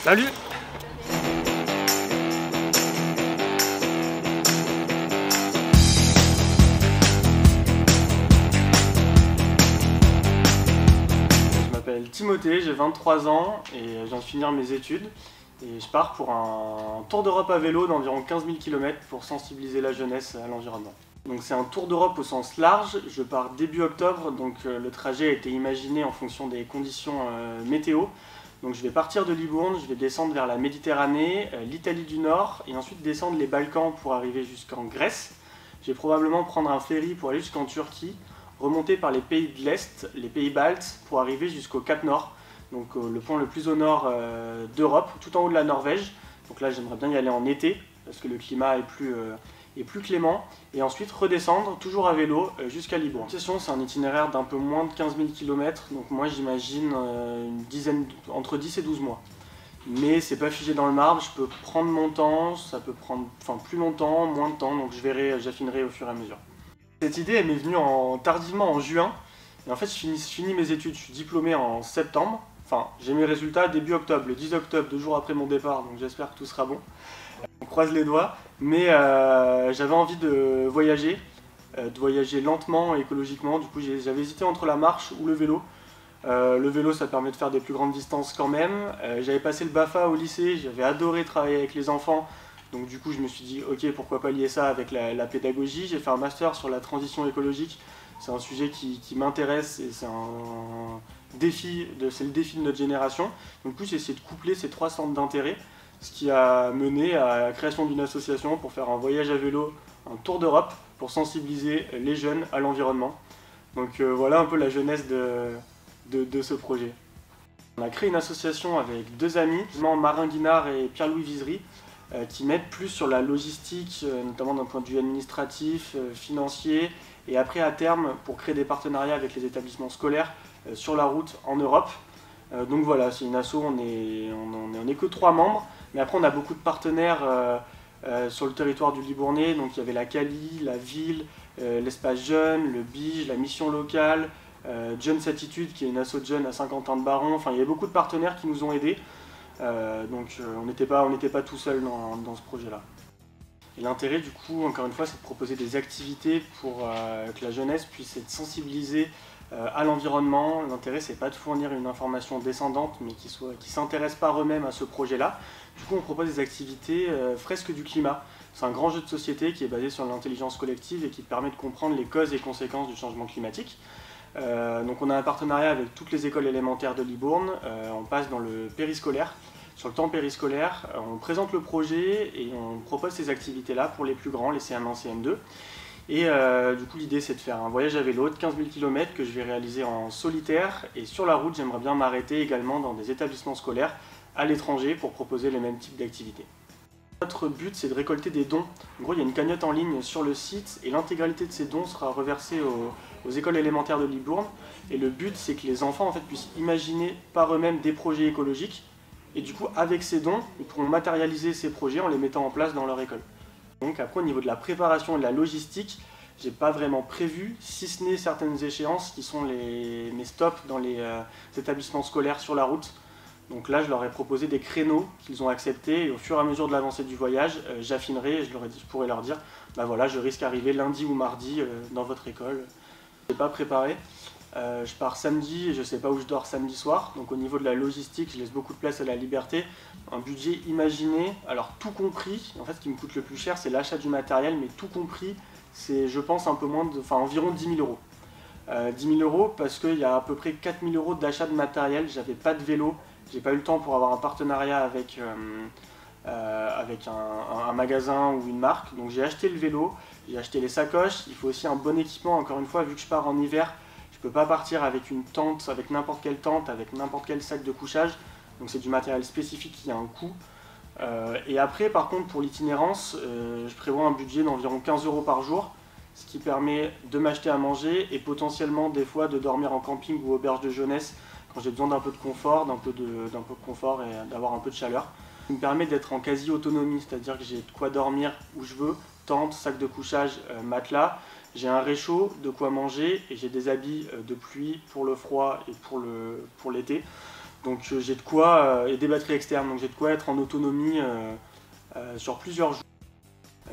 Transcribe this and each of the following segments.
Salut! Je m'appelle Timothée, j'ai 23 ans et je viens de finir mes études. Et je pars pour un tour d'Europe à vélo d'environ 15 000 km pour sensibiliser la jeunesse à l'environnement. Donc c'est un tour d'Europe au sens large, je pars début octobre, donc le trajet a été imaginé en fonction des conditions météo. Donc je vais partir de Libourne, je vais descendre vers la Méditerranée, l'Italie du Nord et ensuite descendre les Balkans pour arriver jusqu'en Grèce. Je vais probablement prendre un ferry pour aller jusqu'en Turquie, remonter par les pays de l'Est, les pays baltes, pour arriver jusqu'au Cap Nord. Donc le point le plus au nord d'Europe, tout en haut de la Norvège. Donc là j'aimerais bien y aller en été, parce que le climat est plus clément. Et ensuite redescendre, toujours à vélo, jusqu'à Libourne. C'est un itinéraire d'un peu moins de 15 000 km, donc moi j'imagine entre 10 et 12 mois. Mais c'est pas figé dans le marbre, je peux prendre mon temps, ça peut prendre plus longtemps, moins de temps, donc j'affinerai au fur et à mesure. Cette idée elle m'est venue tardivement en juin, et en fait je finis mes études, je suis diplômé en septembre. Enfin, j'ai mes résultats début octobre, le 10 octobre, 2 jours après mon départ, donc j'espère que tout sera bon. On croise les doigts, mais j'avais envie de voyager lentement et écologiquement. Du coup, j'avais hésité entre la marche ou le vélo. Le vélo, ça permet de faire des plus grandes distances quand même. J'avais passé le BAFA au lycée, j'avais adoré travailler avec les enfants. Donc du coup, je me suis dit, ok, pourquoi pas lier ça avec la pédagogie. J'ai fait un master sur la transition écologique. C'est un sujet qui m'intéresse et c'est le défi de notre génération. Donc du coup, j'ai essayé de coupler ces 3 centres d'intérêt, ce qui a mené à la création d'une association pour faire un voyage à vélo, un tour d'Europe, pour sensibiliser les jeunes à l'environnement. Donc voilà un peu la jeunesse de ce projet. On a créé une association avec 2 amis, Marin Guinard et Pierre-Louis Visery, qui m'aident plus sur la logistique, notamment d'un point de vue administratif, financier, et après à terme pour créer des partenariats avec les établissements scolaires sur la route en Europe. Donc voilà, c'est une asso, on est que 3 membres, mais après on a beaucoup de partenaires sur le territoire du Libournais, donc il y avait la Cali, la ville, l'espace jeune, le Bige, la mission locale, Jeunes Attitude qui est une asso de jeunes à Saint-Quentin-de-Baron, enfin il y avait beaucoup de partenaires qui nous ont aidés, donc on n'était pas tout seul dans ce projet-là. Et l'intérêt du coup, encore une fois, c'est de proposer des activités pour que la jeunesse puisse être sensibilisée à l'environnement. L'intérêt, c'est pas de fournir une information descendante, mais qui s'intéressent par eux-mêmes à ce projet-là. Du coup, on propose des activités fresques du climat. C'est un grand jeu de société qui est basé sur l'intelligence collective et qui permet de comprendre les causes et conséquences du changement climatique. Donc on a un partenariat avec toutes les écoles élémentaires de Libourne, on passe dans le périscolaire. Sur le temps périscolaire, on présente le projet et on propose ces activités-là pour les plus grands, les CM1, CM2. Et du coup l'idée c'est de faire un voyage à vélo de 15 000 km que je vais réaliser en solitaire. Et sur la route, j'aimerais bien m'arrêter également dans des établissements scolaires à l'étranger pour proposer les mêmes types d'activités. Notre but c'est de récolter des dons. En gros il y a une cagnotte en ligne sur le site et l'intégralité de ces dons sera reversée aux écoles élémentaires de Libourne. Et le but c'est que les enfants en fait, puissent imaginer par eux-mêmes des projets écologiques. Et du coup, avec ces dons, ils pourront matérialiser ces projets en les mettant en place dans leur école. Donc après, au niveau de la préparation et de la logistique, j'ai pas vraiment prévu, si ce n'est certaines échéances qui sont mes stops dans les établissements scolaires sur la route. Donc là, je leur ai proposé des créneaux qu'ils ont acceptés et au fur et à mesure de l'avancée du voyage, j'affinerai et je pourrais leur dire, bah voilà, je risque d'arriver lundi ou mardi dans votre école. Je n'ai pas préparé. Je pars samedi et je ne sais pas où je dors samedi soir, donc au niveau de la logistique, je laisse beaucoup de place à la liberté. Un budget imaginé, alors tout compris, en fait ce qui me coûte le plus cher c'est l'achat du matériel, mais tout compris, c'est je pense environ 10 000 euros. 10 000 euros parce qu'il y a à peu près 4 000 euros d'achat de matériel, j'avais pas de vélo, j'ai pas eu le temps pour avoir un partenariat avec un magasin ou une marque, donc j'ai acheté le vélo, j'ai acheté les sacoches, il faut aussi un bon équipement, encore une fois vu que je pars en hiver. Je ne peux pas partir avec une tente, avec n'importe quelle tente, avec n'importe quel sac de couchage. Donc c'est du matériel spécifique qui a un coût. Et après, par contre, pour l'itinérance, je prévois un budget d'environ 15 euros par jour, ce qui permet de m'acheter à manger et potentiellement des fois de dormir en camping ou auberge de jeunesse quand j'ai besoin d'un peu de confort, et d'avoir un peu de chaleur. Ça me permet d'être en quasi-autonomie, c'est-à-dire que j'ai de quoi dormir où je veux, tente, sac de couchage, matelas. J'ai un réchaud, de quoi manger et j'ai des habits de pluie pour le froid et pour l'été. Donc j'ai de quoi, et des batteries externes, donc j'ai de quoi être en autonomie sur plusieurs jours.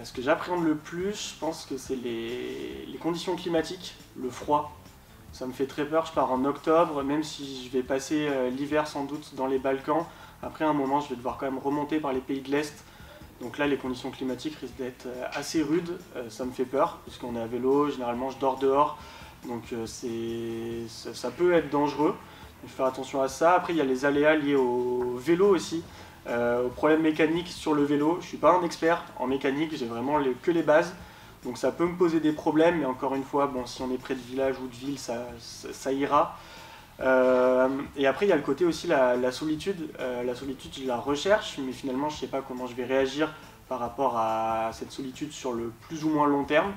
Ce que j'appréhende le plus, je pense que c'est les conditions climatiques, le froid. Ça me fait très peur, je pars en octobre, même si je vais passer l'hiver sans doute dans les Balkans. Après un moment, je vais devoir quand même remonter par les pays de l'Est. Donc là, les conditions climatiques risquent d'être assez rudes. Ça me fait peur, puisqu'on est à vélo, généralement je dors dehors. Donc ça peut être dangereux. Il faut faire attention à ça. Après, il y a les aléas liés au vélo aussi, aux problèmes mécaniques sur le vélo. Je ne suis pas un expert en mécanique, j'ai vraiment que les bases. Donc ça peut me poser des problèmes, mais encore une fois, bon, si on est près de village ou de ville, ça ira. Et après, il y a le côté aussi la solitude. La solitude, je la recherche, mais finalement, je ne sais pas comment je vais réagir par rapport à cette solitude sur le plus ou moins long terme.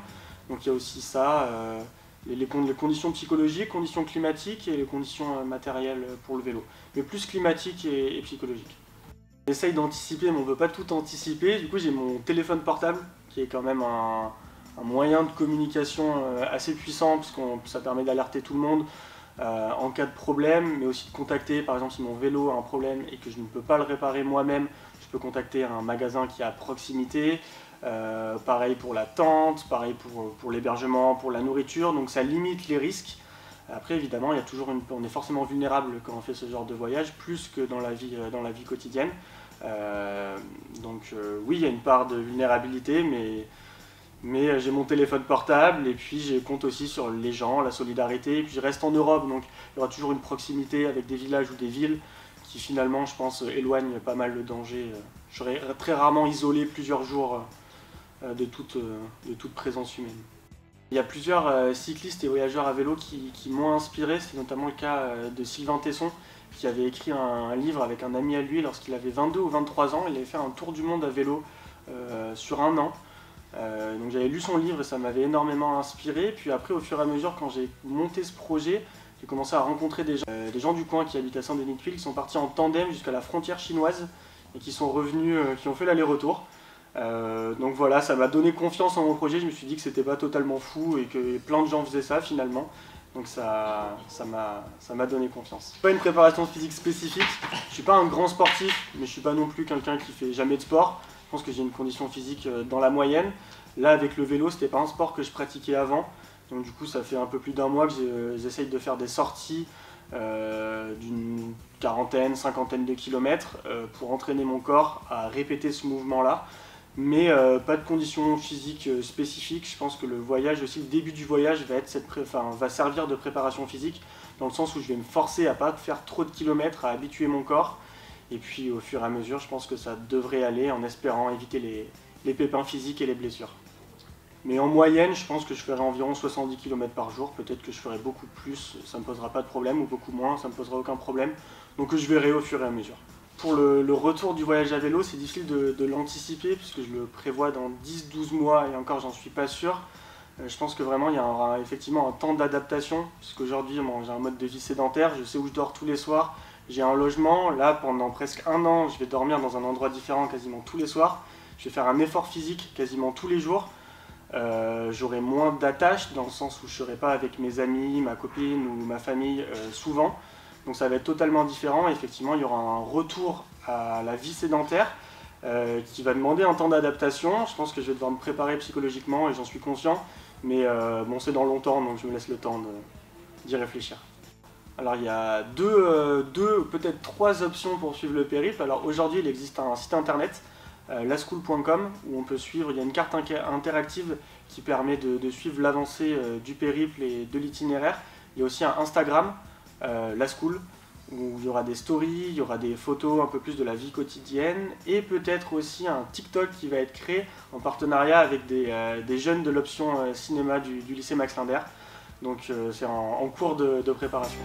Donc il y a aussi ça, les conditions psychologiques, conditions climatiques et les conditions matérielles pour le vélo. Mais plus climatiques et psychologiques. On essaye d'anticiper, mais on ne peut pas tout anticiper. Du coup, j'ai mon téléphone portable, qui est quand même un moyen de communication assez puissant, parce que ça permet d'alerter tout le monde en cas de problème, mais aussi de contacter, par exemple si mon vélo a un problème et que je ne peux pas le réparer moi-même, je peux contacter un magasin qui est à proximité. Pareil pour la tente, pareil pour l'hébergement, pour la nourriture, donc ça limite les risques. Après évidemment, il y a toujours on est forcément vulnérable quand on fait ce genre de voyage, plus que dans la vie quotidienne. Oui, il y a une part de vulnérabilité, mais j'ai mon téléphone portable et puis je compte aussi sur les gens, la solidarité. Et puis je reste en Europe, donc il y aura toujours une proximité avec des villages ou des villes qui finalement, je pense, éloignent pas mal le danger. Je serai très rarement isolé plusieurs jours de toute présence humaine. Il y a plusieurs cyclistes et voyageurs à vélo qui m'ont inspiré, c'est notamment le cas de Sylvain Tesson, qui avait écrit un livre avec un ami à lui lorsqu'il avait 22 ou 23 ans. Il avait fait un tour du monde à vélo sur un an. Donc j'avais lu son livre et ça m'avait énormément inspiré. Puis après, au fur et à mesure, quand j'ai monté ce projet, j'ai commencé à rencontrer des gens du coin qui habitent à Saint-Denis-de-Puy, qui sont partis en tandem jusqu'à la frontière chinoise et qui sont revenus, qui ont fait l'aller-retour. Donc voilà, ça m'a donné confiance en mon projet. Je me suis dit que c'était pas totalement fou et que plein de gens faisaient ça finalement. Donc ça m'a donné confiance. Pas une préparation physique spécifique. Je suis pas un grand sportif, mais je suis pas non plus quelqu'un qui fait jamais de sport. Je pense que j'ai une condition physique dans la moyenne. Là, avec le vélo, c'était pas un sport que je pratiquais avant. Donc du coup, ça fait un peu plus d'un mois que j'essaye de faire des sorties d'une quarantaine, cinquantaine de kilomètres pour entraîner mon corps à répéter ce mouvement-là. Mais pas de conditions physiques spécifiques. Je pense que le voyage, aussi le début du voyage, va servir de préparation physique, dans le sens où je vais me forcer à pas faire trop de kilomètres, à habituer mon corps. Et puis au fur et à mesure, je pense que ça devrait aller, en espérant éviter les pépins physiques et les blessures. Mais en moyenne, je pense que je ferai environ 70 km par jour. Peut-être que je ferai beaucoup plus, ça ne me posera pas de problème, ou beaucoup moins, ça ne me posera aucun problème. Donc je verrai au fur et à mesure. Pour le retour du voyage à vélo, c'est difficile de l'anticiper, puisque je le prévois dans 10-12 mois, et encore j'en suis pas sûr. Je pense que vraiment il y a effectivement un temps d'adaptation, puisqu'aujourd'hui j'ai un mode de vie sédentaire, je sais où je dors tous les soirs. J'ai un logement, là pendant presque un an, je vais dormir dans un endroit différent quasiment tous les soirs. Je vais faire un effort physique quasiment tous les jours. J'aurai moins d'attaches dans le sens où je ne serai pas avec mes amis, ma copine ou ma famille souvent. Donc ça va être totalement différent. Et effectivement, il y aura un retour à la vie sédentaire qui va demander un temps d'adaptation. Je pense que je vais devoir me préparer psychologiquement et j'en suis conscient. Mais bon, c'est dans longtemps, donc je me laisse le temps d'y réfléchir. Alors il y a peut-être 3 options pour suivre le périple. Alors aujourd'hui, il existe un site internet, laschool.com, où on peut suivre, il y a une carte interactive qui permet de suivre l'avancée du périple et de l'itinéraire. Il y a aussi un Instagram, laschool, où il y aura des stories, il y aura des photos un peu plus de la vie quotidienne, et peut-être aussi un TikTok qui va être créé en partenariat avec des jeunes de l'option cinéma du lycée Max Linder. Donc c'est en cours de préparation.